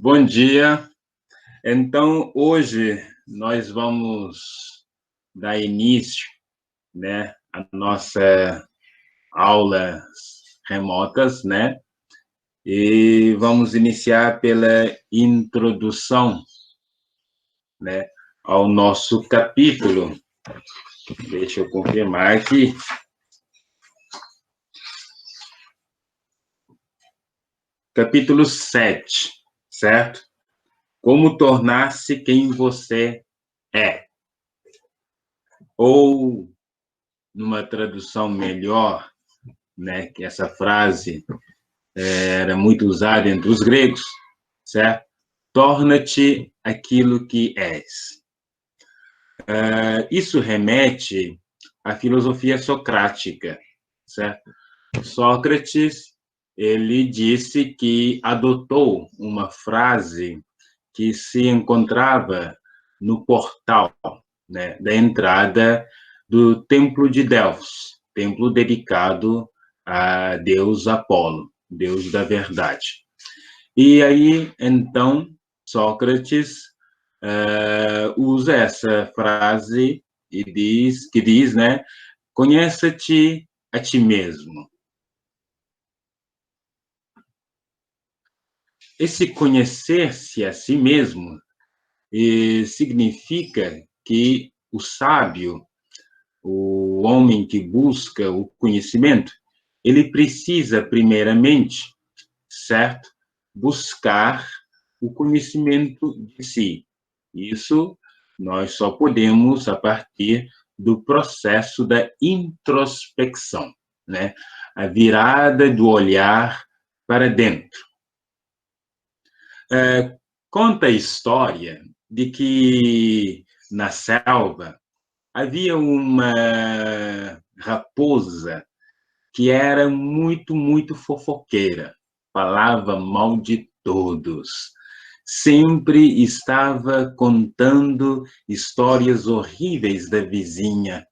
Bom dia. Então, hoje nós vamos dar início, né, à nossa aulas remotas, né? E vamos iniciar pela introdução, né, ao nosso capítulo. Deixa eu confirmar aqui. Capítulo 7, certo? Como tornar-se quem você é. Ou, numa tradução melhor, né, que essa frase era muito usada entre os gregos, certo? Torna-te aquilo que és. Isso remete à filosofia socrática, certo? Sócrates, ele disse que adotou uma frase que se encontrava no portal, né, da entrada do Templo de Delfos, templo dedicado a Deus Apolo, Deus da verdade. E aí, então, Sócrates usa essa frase que diz, né, conheça-te a ti mesmo. Esse conhecer-se a si mesmo significa que o sábio, o homem que busca o conhecimento, ele precisa, primeiramente, certo, buscar o conhecimento de si. Isso nós só podemos a partir do processo da introspecção, né? A virada do olhar para dentro. Conta a história de que na selva havia uma raposa que era muito, muito fofoqueira, falava mal de todos, sempre estava contando histórias horríveis da vizinha.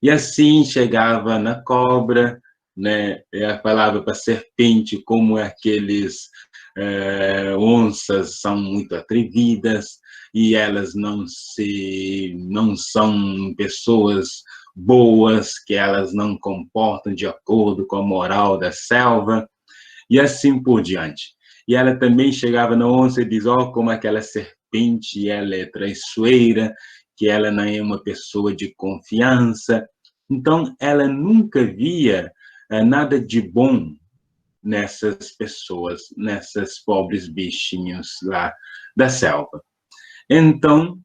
E assim chegava na cobra, né? Falava para a serpente como aqueles onças são muito atrevidas e elas não são pessoas boas, que elas não comportam de acordo com a moral da selva, e assim por diante. E ela também chegava na onça e diz, como aquela serpente, ela é traiçoeira, que ela não é uma pessoa de confiança. Então, ela nunca via nada de bom nessas pessoas, nessas pobres bichinhos lá da selva. Então,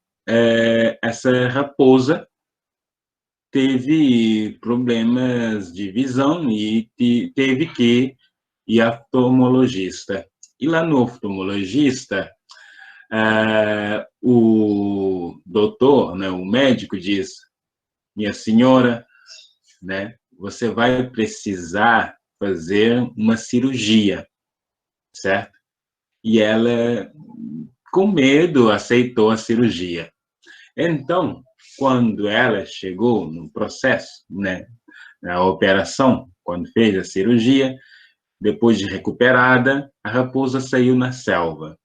essa raposa teve problemas de visão e teve que ir ao oftalmologista. E lá no oftalmologista, o doutor, né, o médico diz, minha senhora, né, você vai precisar fazer uma cirurgia, certo? E ela, com medo, aceitou a cirurgia. Então, quando ela chegou no processo, né, na operação, quando fez a cirurgia, depois de recuperada, a raposa saiu na selva.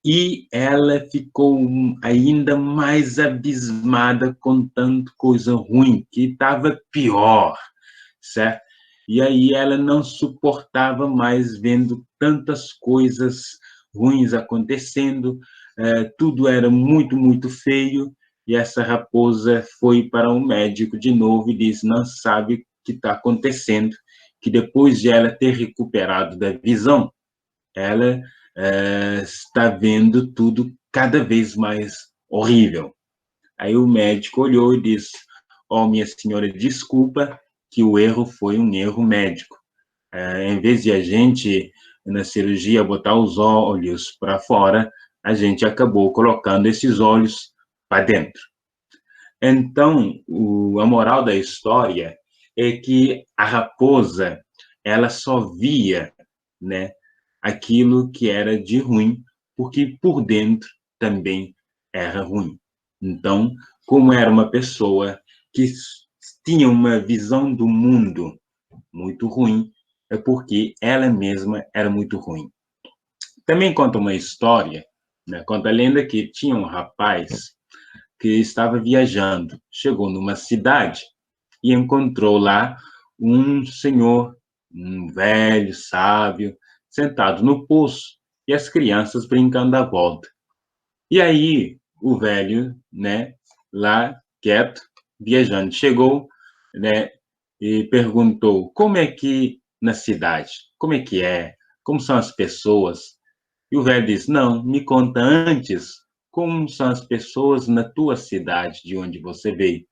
E ela ficou ainda mais abismada, contando coisa ruim, que estava pior, certo? E aí ela não suportava mais vendo tantas coisas ruins acontecendo, tudo era muito, muito feio, e essa raposa foi para o médico de novo e disse, não sabe o que está acontecendo, que depois de ela ter recuperado da visão, ela está vendo tudo cada vez mais horrível. Aí o médico olhou e disse, minha senhora, desculpa, que o erro foi um erro médico. Em vez de a gente, na cirurgia, botar os olhos para fora, a gente acabou colocando esses olhos para dentro. Então, a moral da história é que a raposa, ela só via, né, aquilo que era de ruim, porque por dentro também era ruim. Então, como era uma pessoa que tinha uma visão do mundo muito ruim, é porque ela mesma era muito ruim. Também conta uma história, né? Conta a lenda que tinha um rapaz que estava viajando, chegou numa cidade e encontrou lá um senhor, um velho, sábio, sentado no poço e as crianças brincando à volta. E aí o velho, né, lá quieto, viajando, chegou, né, e perguntou como é que na cidade, como é que é, como são as pessoas. E o velho disse: não, me conta antes como são as pessoas na tua cidade, de onde você veio.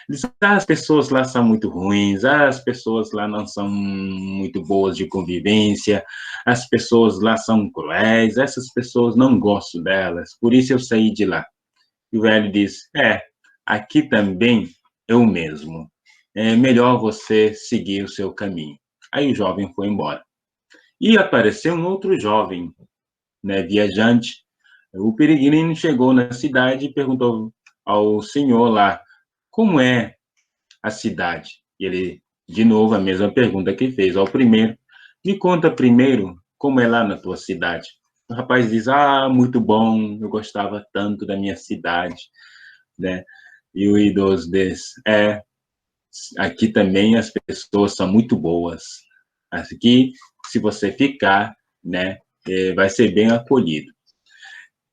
Ele disse: as pessoas lá são muito ruins, as pessoas lá não são muito boas de convivência, as pessoas lá são cruéis, essas pessoas não gosto delas, por isso eu saí de lá. E o velho disse: aqui também é o mesmo. É melhor você seguir o seu caminho. Aí o jovem foi embora. E apareceu um outro jovem, né, viajante. O peregrino chegou na cidade e perguntou ao senhor lá como é a cidade. E ele, de novo, a mesma pergunta que fez ao primeiro: me conta primeiro como é lá na tua cidade. O rapaz diz: muito bom, eu gostava tanto da minha cidade, né? E o idoso diz: aqui também as pessoas são muito boas. Aqui, se você ficar, né, vai ser bem acolhido.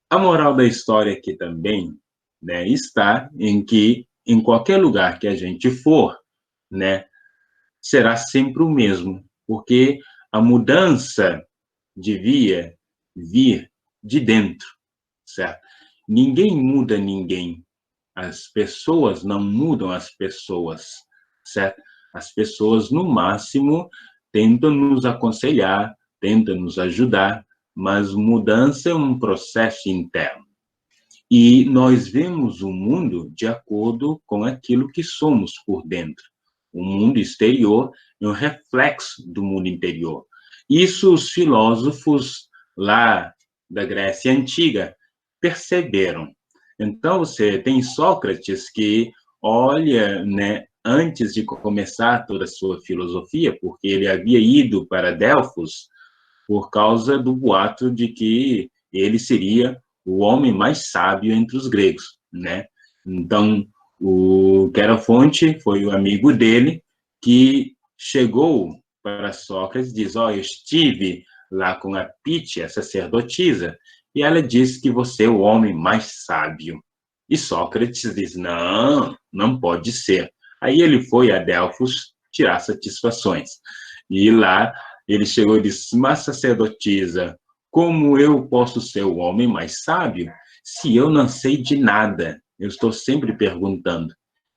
A moral da história aqui também, né, está em que em qualquer lugar que a gente for, né, será sempre o mesmo, porque a mudança devia vir de dentro, certo? Ninguém muda ninguém. As pessoas não mudam as pessoas, certo? As pessoas, no máximo, tentam nos aconselhar, tentam nos ajudar, mas mudança é um processo interno. E nós vemos o mundo de acordo com aquilo que somos por dentro. O mundo exterior é um reflexo do mundo interior. Isso os filósofos lá da Grécia Antiga perceberam. Então, você tem Sócrates que olha, né, antes de começar toda a sua filosofia, porque ele havia ido para Delfos por causa do boato de que ele seria o homem mais sábio entre os gregos, né? Então, o Querofonte foi o amigo dele que chegou para Sócrates e diz: eu estive lá com a Pítia, sacerdotisa, e ela disse que você é o homem mais sábio. E Sócrates diz: não, não pode ser. Aí ele foi a Delfos tirar satisfações. E lá ele chegou e disse: mas sacerdotisa, como eu posso ser o homem mais sábio se eu não sei de nada? Eu estou sempre perguntando.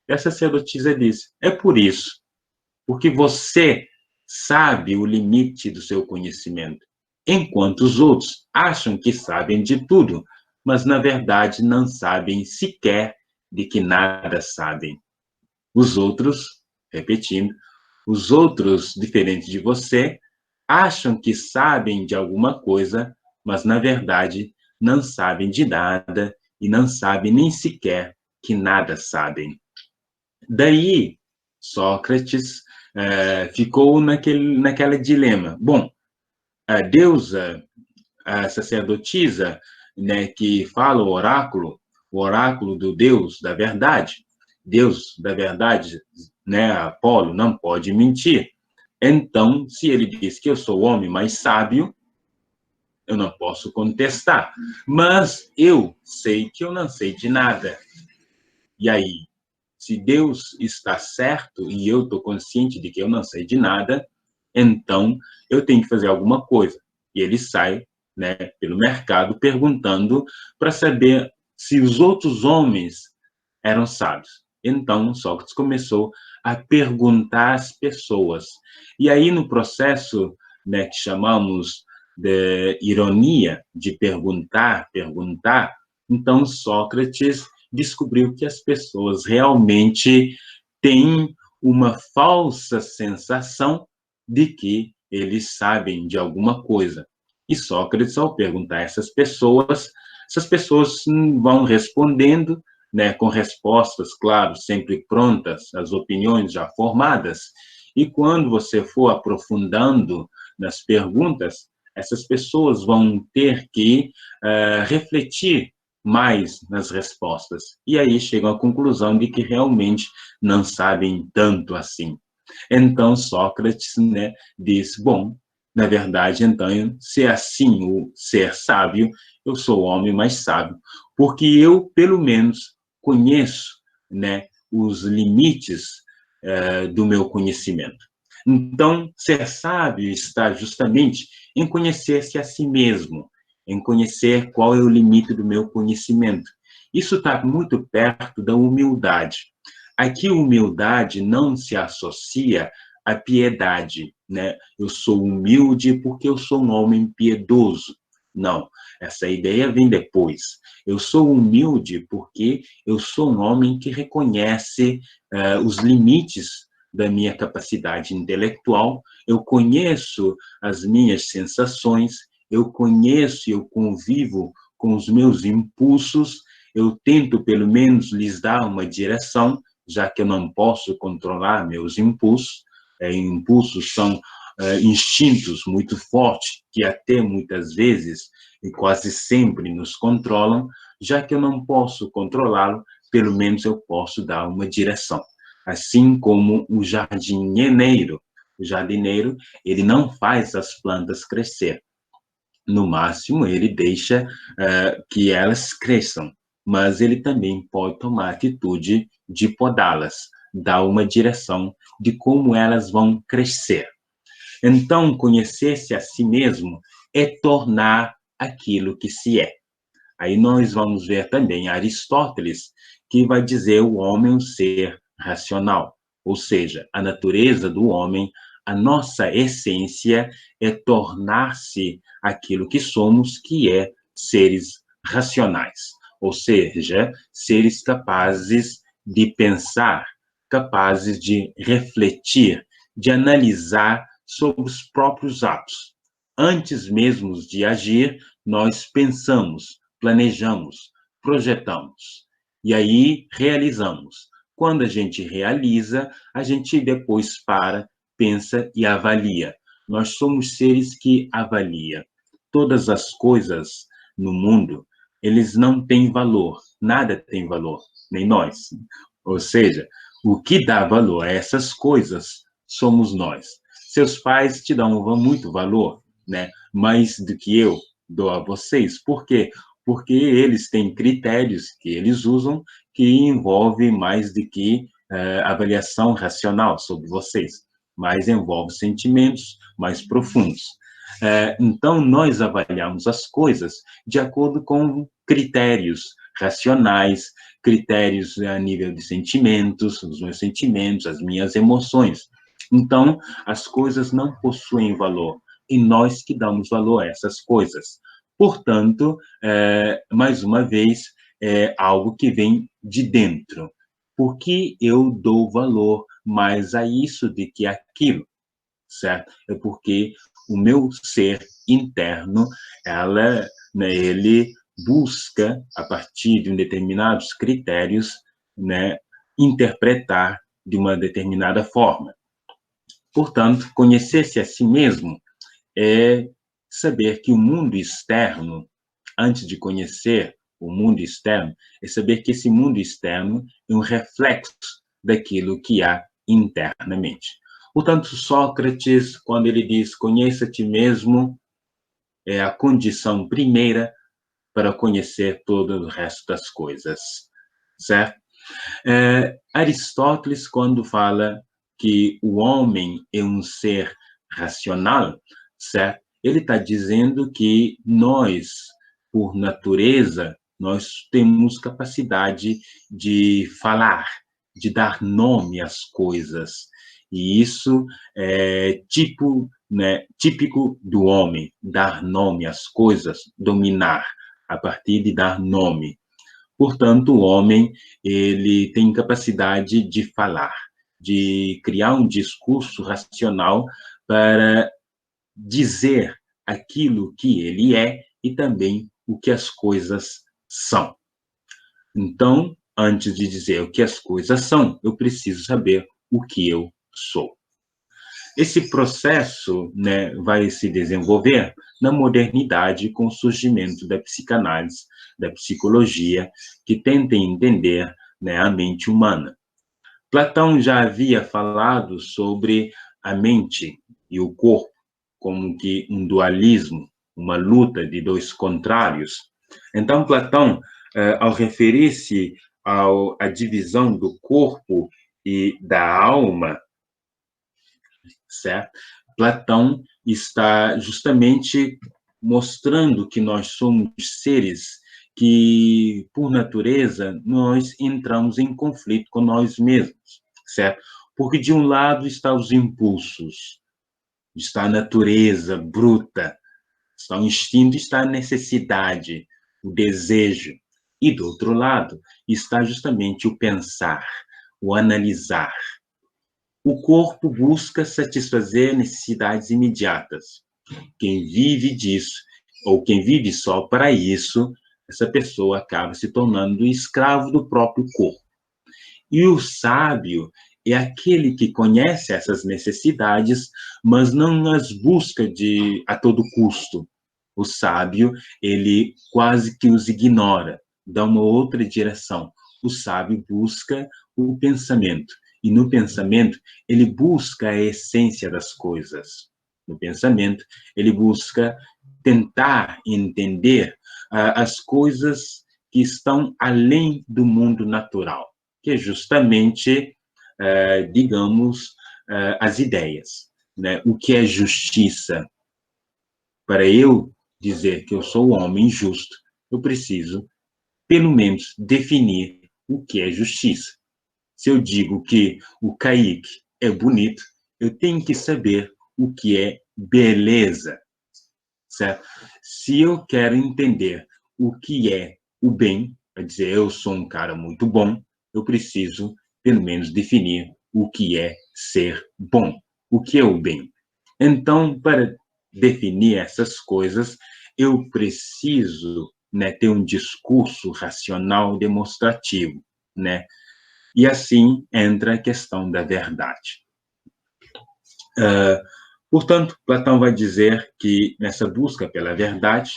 E a sacerdotisa disse: é por isso, porque você sabe o limite do seu conhecimento, enquanto os outros acham que sabem de tudo, mas na verdade não sabem sequer de que nada sabem. Os outros, repetindo, os outros, diferentes de você, acham que sabem de alguma coisa, mas na verdade não sabem de nada e não sabem nem sequer que nada sabem. Daí, Sócrates ficou naquele dilema. Bom, a deusa, a sacerdotisa, né, que fala o oráculo do Deus da verdade, né, Apolo, não pode mentir. Então, se ele diz que eu sou o homem mais sábio, eu não posso contestar. Mas eu sei que eu não sei de nada. E aí, se Deus está certo e eu estou consciente de que eu não sei de nada, então eu tenho que fazer alguma coisa. E ele sai, né, pelo mercado perguntando para saber se os outros homens eram sábios. Então, Sócrates começou a perguntar às pessoas. E aí, no processo, né, que chamamos de ironia, de perguntar, então Sócrates descobriu que as pessoas realmente têm uma falsa sensação de que eles sabem de alguma coisa. E Sócrates, ao perguntar a essas pessoas vão respondendo, né, com respostas, claro, sempre prontas, as opiniões já formadas. E quando você for aprofundando nas perguntas, essas pessoas vão ter que refletir mais nas respostas. E aí chegam à conclusão de que realmente não sabem tanto assim. Então, Sócrates, né, diz, bom, na verdade, então, se é assim o ser sábio, eu sou o homem mais sábio, porque eu, pelo menos, conheço, né, os limites do meu conhecimento. Então, ser sábio está justamente em conhecer-se a si mesmo, em conhecer qual é o limite do meu conhecimento. Isso está muito perto da humildade. Aqui, humildade não se associa à piedade, né? Eu sou humilde porque eu sou um homem piedoso. Não, essa ideia vem depois. Eu sou humilde porque eu sou um homem que reconhece os limites da minha capacidade intelectual, eu conheço as minhas sensações, eu conheço e eu convivo com os meus impulsos, eu tento, pelo menos, lhes dar uma direção, já que eu não posso controlar meus impulsos. Impulsos são instintos muito fortes, que até muitas vezes e quase sempre nos controlam, já que eu não posso controlá-lo, pelo menos eu posso dar uma direção. Assim como o jardineiro, ele não faz as plantas crescer. No máximo, ele deixa que elas cresçam, mas ele também pode tomar a atitude de podá-las, dar uma direção de como elas vão crescer. Então, conhecer-se a si mesmo é tornar aquilo que se é. Aí nós vamos ver também Aristóteles, que vai dizer o homem um ser racional, ou seja, a natureza do homem, a nossa essência é tornar-se aquilo que somos, que é seres racionais, ou seja, seres capazes de pensar, capazes de refletir, de analisar sobre os próprios atos. Antes mesmo de agir, nós pensamos, planejamos, projetamos e aí realizamos. Quando a gente realiza, a gente depois para, pensa e avalia. Nós somos seres que avaliam. Todas as coisas no mundo, eles não têm valor, nada tem valor, nem nós. Ou seja, o que dá valor a essas coisas somos nós. Seus pais te dão muito valor, né? Mais do que eu dou a vocês. Por quê? Porque eles têm critérios que eles usam que envolve mais do que avaliação racional sobre vocês, mas envolve sentimentos mais profundos. Então, nós avaliamos as coisas de acordo com critérios racionais, critérios a nível de sentimentos, os meus sentimentos, as minhas emoções. Então, as coisas não possuem valor, e nós que damos valor a essas coisas. Portanto, mais uma vez, é algo que vem de dentro. Por que eu dou valor mais a isso do que aquilo, certo? É porque o meu ser interno, ele busca, a partir de determinados critérios, né, interpretar de uma determinada forma. Portanto, conhecer-se a si mesmo é saber que o mundo externo, antes de conhecer o mundo externo, é saber que esse mundo externo é um reflexo daquilo que há internamente. Portanto, Sócrates, quando ele diz conheça a ti mesmo, é a condição primeira para conhecer todo o resto das coisas, certo? Aristóteles, quando fala que o homem é um ser racional, certo? Ele está dizendo que nós, por natureza, nós temos capacidade de falar, de dar nome às coisas. E isso é típico do homem, dar nome às coisas, dominar, a partir de dar nome. Portanto, o homem, ele tem capacidade de falar, de criar um discurso racional para dizer aquilo que ele é e também o que as coisas são. Então, antes de dizer o que as coisas são, eu preciso saber o que eu sou. Esse processo, né, vai se desenvolver na modernidade com o surgimento da psicanálise, da psicologia, que tenta entender, né, a mente humana. Platão já havia falado sobre a mente e o corpo como que um dualismo, uma luta de dois contrários. Então, Platão, ao referir-se à divisão do corpo e da alma, certo? Platão está justamente mostrando que nós somos seres que, por natureza, nós entramos em conflito com nós mesmos, certo? Porque de um lado estão os impulsos, está a natureza bruta, está o instinto, está a necessidade, o desejo. E do outro lado está justamente o pensar, o analisar. O corpo busca satisfazer necessidades imediatas. Quem vive disso, ou quem vive só para isso, essa pessoa acaba se tornando escravo do próprio corpo. E o sábio é aquele que conhece essas necessidades, mas não as busca a todo custo. O sábio, ele quase que os ignora, dá uma outra direção. O sábio busca o pensamento. E no pensamento, ele busca a essência das coisas. No pensamento, ele busca tentar entender as coisas que estão além do mundo natural, que é justamente, digamos, as ideias, né? O que é justiça? Para eu dizer que eu sou um homem justo, eu preciso, pelo menos, definir o que é justiça. Se eu digo que o Kaique é bonito, eu tenho que saber o que é beleza, certo? Se eu quero entender o que é o bem, quer dizer, eu sou um cara muito bom, eu preciso, pelo menos, definir o que é ser bom, o que é o bem. Então, para definir essas coisas, eu preciso, né, ter um discurso racional demonstrativo, né? E assim entra a questão da verdade. Portanto, Platão vai dizer que nessa busca pela verdade,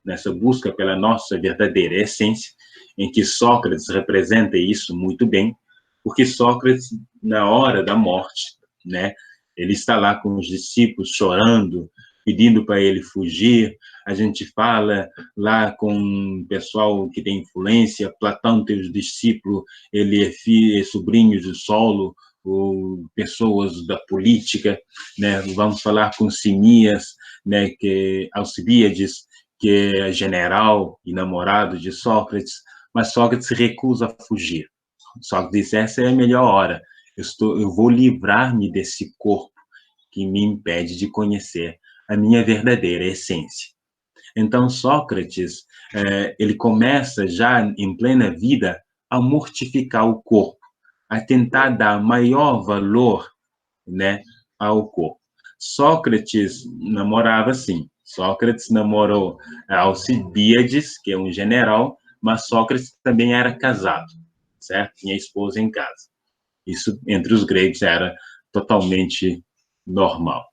nessa busca pela nossa verdadeira essência, em que Sócrates representa isso muito bem, porque Sócrates, na hora da morte, né, ele está lá com os discípulos chorando, pedindo para ele fugir. A gente fala lá com o pessoal que tem influência, Platão tem os discípulos, ele é filho, é sobrinho de Solo, ou pessoas da política, né? Vamos falar com Simías, né? Que Alcibíades, que é general e namorado de Sócrates, mas Sócrates se recusa a fugir. Sócrates diz: essa é a melhor hora. Eu vou livrar-me desse corpo que me impede de conhecer a minha verdadeira essência. Então Sócrates, ele começa já em plena vida a mortificar o corpo, a tentar dar maior valor, né, ao corpo. Sócrates namorava assim. Sócrates namorou Alcibíades, que é um general, mas Sócrates também era casado, certo? Tinha esposa em casa. Isso, entre os gregos, era totalmente normal.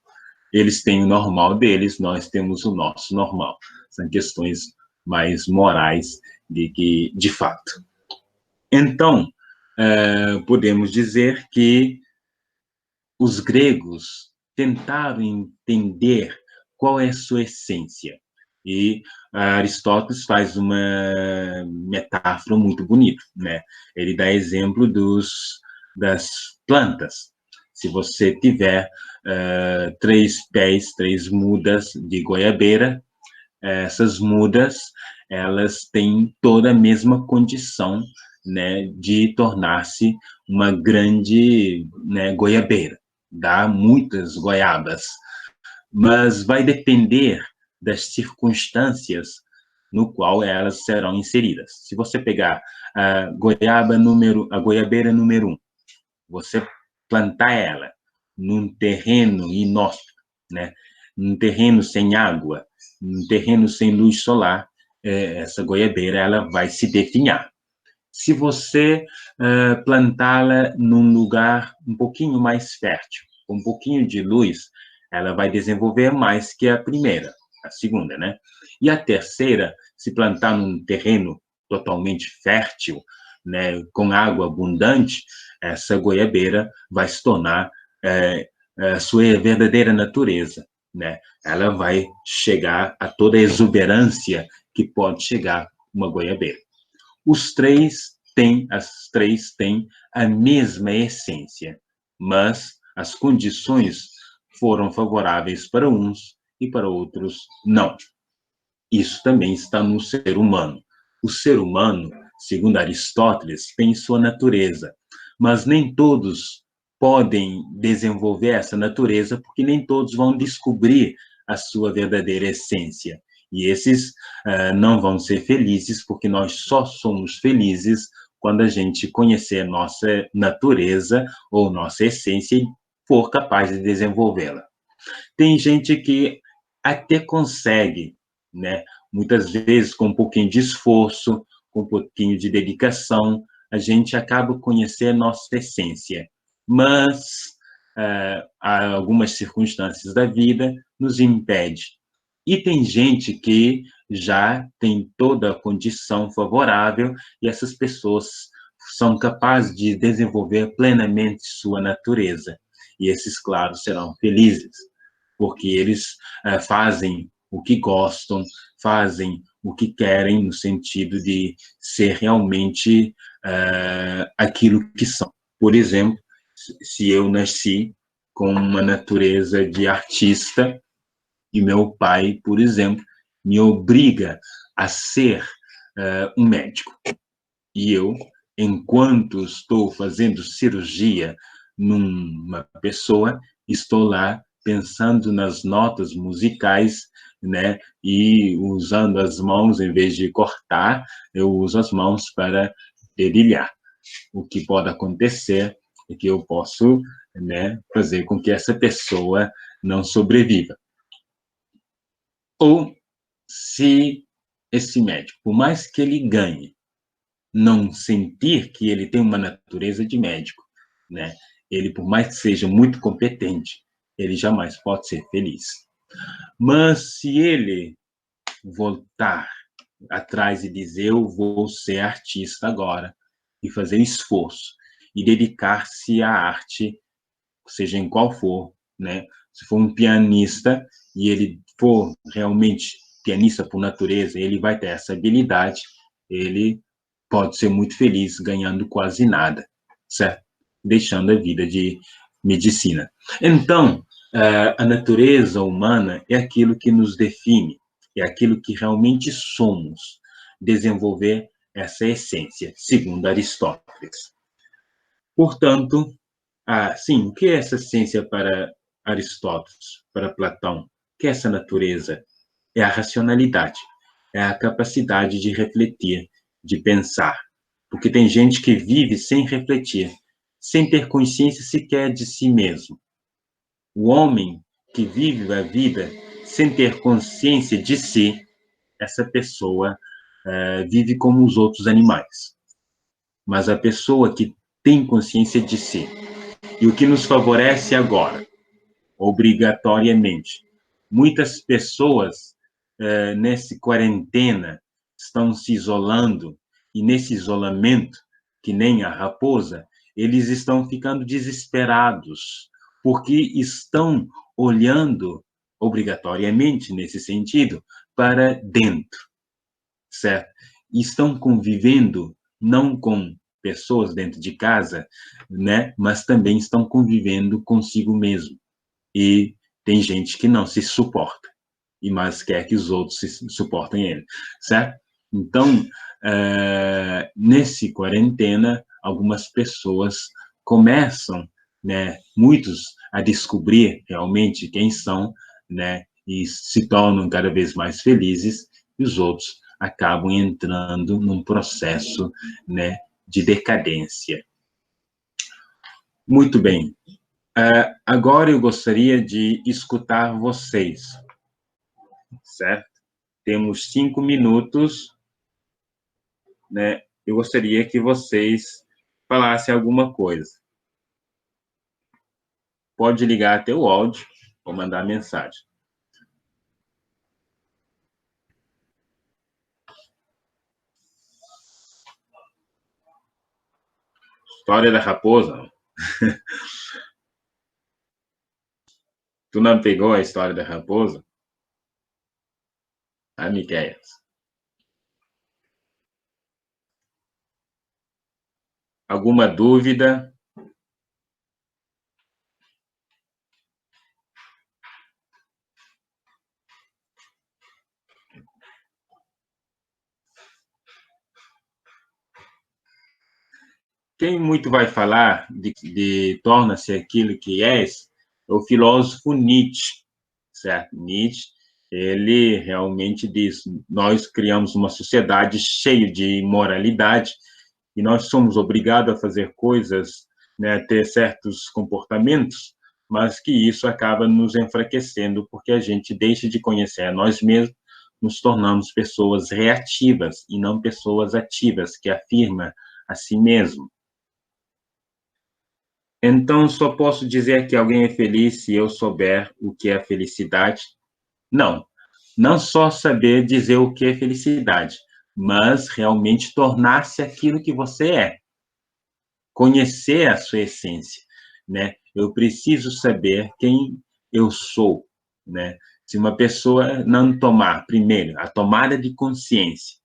Eles têm o normal deles, nós temos o nosso normal. São questões mais morais de fato. Então, podemos dizer que os gregos tentaram entender qual é a sua essência. E Aristóteles faz uma metáfora muito bonita, né? Ele dá exemplo das plantas. Se você tiver 3 pés, 3 mudas de goiabeira, essas mudas, elas têm toda a mesma condição, né, de tornar-se uma grande, né, goiabeira, dá muitas goiabas, mas vai depender das circunstâncias no qual elas serão inseridas. Se você pegar a goiabeira número 1, você plantar ela num terreno inóspito, né, num terreno sem água, num terreno sem luz solar, essa goiabeira ela vai se definhar. Se você plantá-la num lugar um pouquinho mais fértil, com um pouquinho de luz, ela vai desenvolver mais que a primeira, a segunda, né? E a terceira, se plantar num terreno totalmente fértil, né, com água abundante, essa goiabeira vai se tornar a sua verdadeira natureza, né? Ela vai chegar a toda a exuberância que pode chegar uma goiabeira. As três têm a mesma essência, mas as condições foram favoráveis para uns e para outros não. Isso também está no ser humano. O ser humano, segundo Aristóteles, tem sua natureza, mas nem todos podem desenvolver essa natureza, porque nem todos vão descobrir a sua verdadeira essência. E esses não vão ser felizes, porque nós só somos felizes quando a gente conhecer nossa natureza ou nossa essência e for capaz de desenvolvê-la. Tem gente que até consegue, né? Muitas vezes, com um pouquinho de esforço, com um pouquinho de dedicação, a gente acaba conhecendo a nossa essência. Mas algumas circunstâncias da vida nos impedem. E tem gente que já tem toda a condição favorável e essas pessoas são capazes de desenvolver plenamente sua natureza. E esses, claro, serão felizes, porque eles fazem o que gostam, fazem o que querem, no sentido de ser realmente aquilo que são. Por exemplo, se eu nasci com uma natureza de artista, e meu pai, por exemplo, me obriga a ser um médico. E eu, enquanto estou fazendo cirurgia numa pessoa, estou lá pensando nas notas musicais, né? E usando as mãos, em vez de cortar, eu uso as mãos para dedilhar. O que pode acontecer é que eu posso, né, fazer com que essa pessoa não sobreviva. Ou se esse médico, por mais que ele ganhe, não sentir que ele tem uma natureza de médico, né? Ele, por mais que seja muito competente, ele jamais pode ser feliz. Mas se ele voltar atrás e dizer, eu vou ser artista agora, e fazer esforço, e dedicar-se à arte, seja em qual for, né? Se for um pianista e ele for realmente pianista por natureza, ele vai ter essa habilidade, ele pode ser muito feliz ganhando quase nada, certo? Deixando a vida de medicina. Então, a natureza humana é aquilo que nos define, é aquilo que realmente somos, desenvolver essa essência, segundo Aristóteles. Portanto, sim, o que é essa essência para Aristóteles, para Platão? O que é essa natureza? É a racionalidade, é a capacidade de refletir, de pensar. Porque tem gente que vive sem refletir, sem ter consciência sequer de si mesmo. O homem que vive a vida sem ter consciência de si, essa pessoa vive como os outros animais. Mas a pessoa que tem consciência de si, e o que nos favorece agora, obrigatoriamente, muitas pessoas nessa quarentena estão se isolando, e nesse isolamento, que nem a raposa, eles estão ficando desesperados, porque estão olhando, obrigatoriamente, nesse sentido, para dentro, certo? E estão convivendo não com pessoas dentro de casa, né? Mas também estão convivendo consigo mesmo. E tem gente que não se suporta, e mas quer que os outros se suportem ele, certo? Então, nesse quarentena, algumas pessoas começam, né, muitos a descobrir realmente quem são, né, e se tornam cada vez mais felizes, e os outros acabam entrando num processo, né, de decadência. Muito bem. Agora eu gostaria de escutar vocês, certo? Temos 5 minutos, né? Eu gostaria que vocês falassem alguma coisa. pode ligar até o áudio ou mandar mensagem. História da raposa. Tu não pegou a história da raposa? Ah, Miqueias. Alguma dúvida? Quem muito vai falar de torna-se aquilo que és, é o filósofo Nietzsche, certo? Nietzsche, ele realmente diz, nós criamos uma sociedade cheia de imoralidade e nós somos obrigados a fazer coisas, né, a ter certos comportamentos, mas que isso acaba nos enfraquecendo porque a gente deixa de conhecer a nós mesmos, nos tornamos pessoas reativas e não pessoas ativas, que afirma a si mesmo. Então, só posso dizer que alguém é feliz se eu souber o que é felicidade? Não. Não só saber dizer o que é felicidade, mas realmente tornar-se aquilo que você é. Conhecer a sua essência, né? Eu preciso saber quem eu sou, né? Se uma pessoa não tomar, primeiro, a tomada de consciência,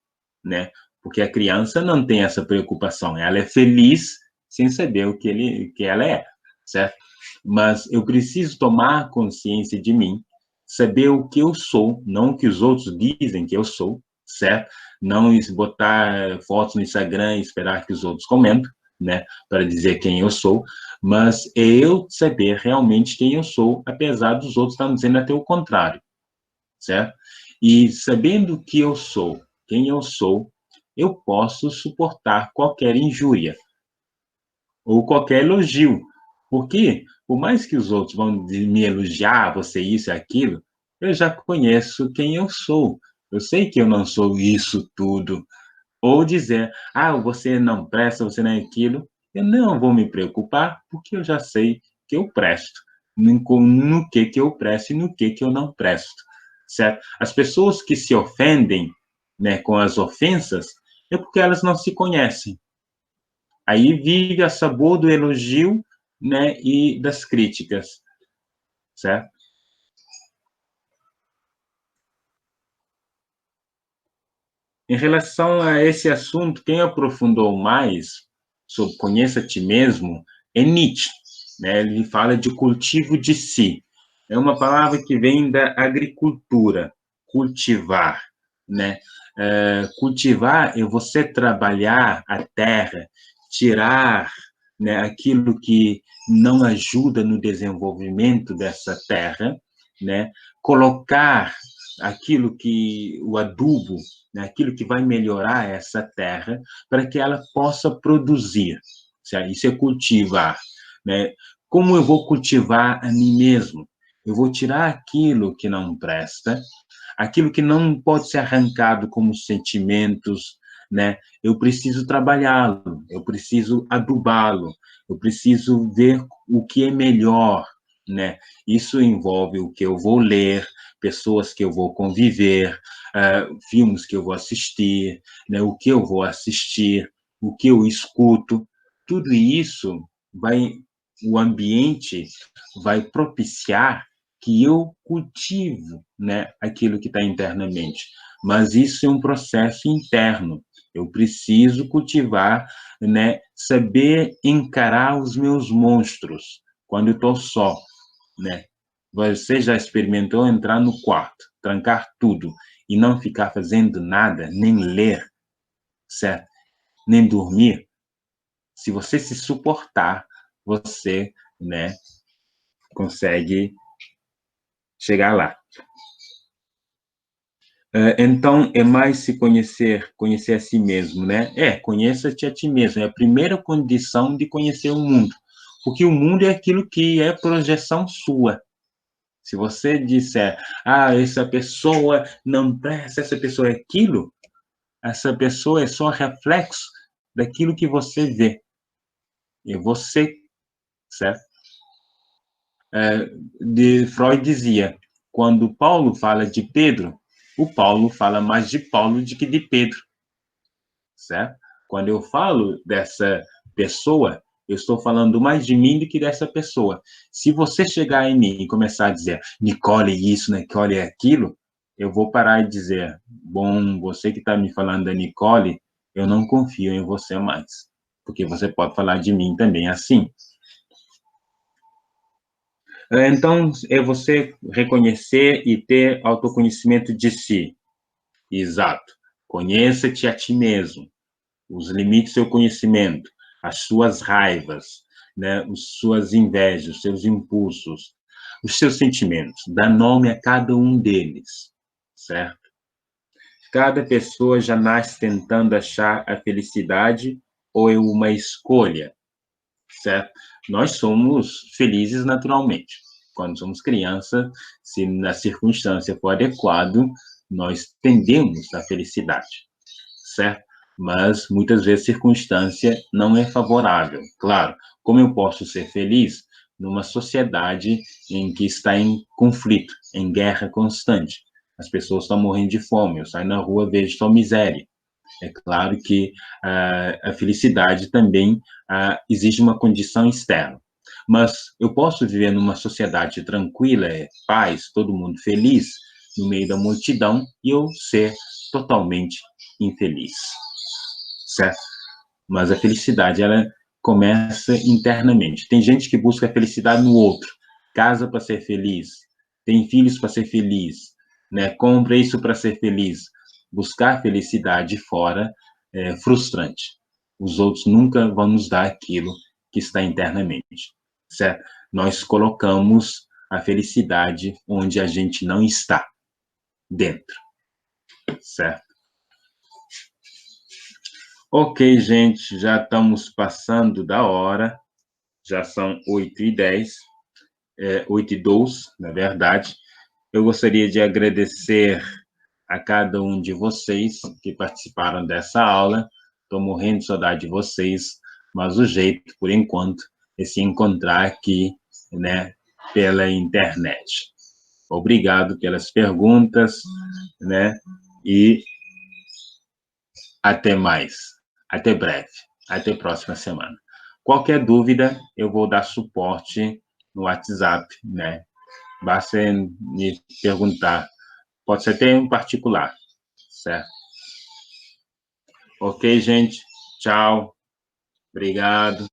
né? Porque a criança não tem essa preocupação, ela é feliz sem saber que ela é, certo? Mas eu preciso tomar consciência de mim, saber o que eu sou, não o que os outros dizem que eu sou, certo? Não botar fotos no Instagram e esperar que os outros comentem, né, para dizer quem eu sou, mas é eu saber realmente quem eu sou, apesar dos outros estarem dizendo até o contrário, certo? E sabendo que eu sou, quem eu sou, eu posso suportar qualquer injúria ou qualquer elogio, porque por mais que os outros vão me elogiar, você isso e aquilo, eu já conheço quem eu sou. Eu sei que eu não sou isso tudo, ou dizer, você não presta, você não é aquilo, eu não vou me preocupar, porque eu já sei que eu presto, no que eu presto e no que eu não presto, certo? As pessoas que se ofendem, né, com as ofensas, é porque elas não se conhecem. Aí vive a sabor do elogio, né, e das críticas, certo? Em relação a esse assunto, quem aprofundou mais sobre conheça a ti mesmo é Nietzsche, né? Ele fala de cultivo de si. É uma palavra que vem da agricultura, cultivar, né? Cultivar é você trabalhar a terra, tirar, né, aquilo que não ajuda no desenvolvimento dessa terra, né? Colocar aquilo que o adubo, né, aquilo que vai melhorar essa terra para que ela possa produzir. Isso é cultivar, né? Como eu vou cultivar a mim mesmo? Eu vou tirar aquilo que não presta, aquilo que não pode ser arrancado como sentimentos, né? Eu preciso trabalhá-lo, eu preciso adubá-lo, eu preciso ver o que é melhor, né? Isso envolve o que eu vou ler, pessoas que eu vou conviver, filmes que eu vou assistir, né? O que eu vou assistir, o que eu escuto, tudo isso o ambiente vai propiciar que eu cultivo, né, aquilo que está internamente. Mas isso é um processo interno. Eu preciso cultivar, né, saber encarar os meus monstros quando eu estou só, né? Você já experimentou entrar no quarto, trancar tudo e não ficar fazendo nada, nem ler, certo? Nem dormir? Se você se suportar, você, né, consegue chegar lá. Então, é mais se conhecer, conhecer a si mesmo, né? Conheça-te a ti mesmo. É a primeira condição de conhecer o mundo. Porque o mundo é aquilo que é projeção sua. Se você disser, essa pessoa não presta, essa pessoa é aquilo, essa pessoa é só reflexo daquilo que você vê. É você, certo? de Freud dizia, quando Paulo fala de Pedro, o Paulo fala mais de Paulo do que de Pedro, certo? Quando eu falo dessa pessoa, eu estou falando mais de mim do que dessa pessoa. Se você chegar em mim e começar a dizer, Nicole isso, Nicole aquilo, eu vou parar e dizer, bom, você que está me falando da Nicole, eu não confio em você mais, porque você pode falar de mim também assim. Então, é você reconhecer e ter autoconhecimento de si. Exato. Conheça-te a ti mesmo, os limites do seu conhecimento, as suas raivas, né, as suas invejas, os seus impulsos, os seus sentimentos. Dá nome a cada um deles, certo? Cada pessoa já nasce tentando achar a felicidade ou é uma escolha, certo? Nós somos felizes naturalmente. Quando somos crianças, se na circunstância for adequado, nós tendemos à felicidade, certo? Mas muitas vezes a circunstância não é favorável. Claro, como eu posso ser feliz numa sociedade em que está em conflito, em guerra constante? As pessoas estão morrendo de fome, eu saio na rua, vejo só miséria. É claro que a felicidade também exige uma condição externa. Mas eu posso viver numa sociedade tranquila, paz, todo mundo feliz, no meio da multidão, e eu ser totalmente infeliz, certo? Mas a felicidade, ela começa internamente. Tem gente que busca a felicidade no outro, casa para ser feliz, tem filhos para ser feliz, né? Compra isso para ser feliz. Buscar felicidade fora é frustrante. Os outros nunca vão nos dar aquilo que está internamente, certo? Nós colocamos a felicidade onde a gente não está, dentro, certo? Ok, gente, já estamos passando da hora, já são 8h10, 8h12, na verdade. Eu gostaria de agradecer a cada um de vocês que participaram dessa aula. Estou morrendo de saudade de vocês, mas o jeito, por enquanto, é se encontrar aqui, né, pela internet. Obrigado pelas perguntas, né, e até mais. Até breve. Até próxima semana. Qualquer dúvida, eu vou dar suporte no WhatsApp, né? Basta me perguntar. Pode ser até em particular, certo? Ok, gente? Tchau. Obrigado.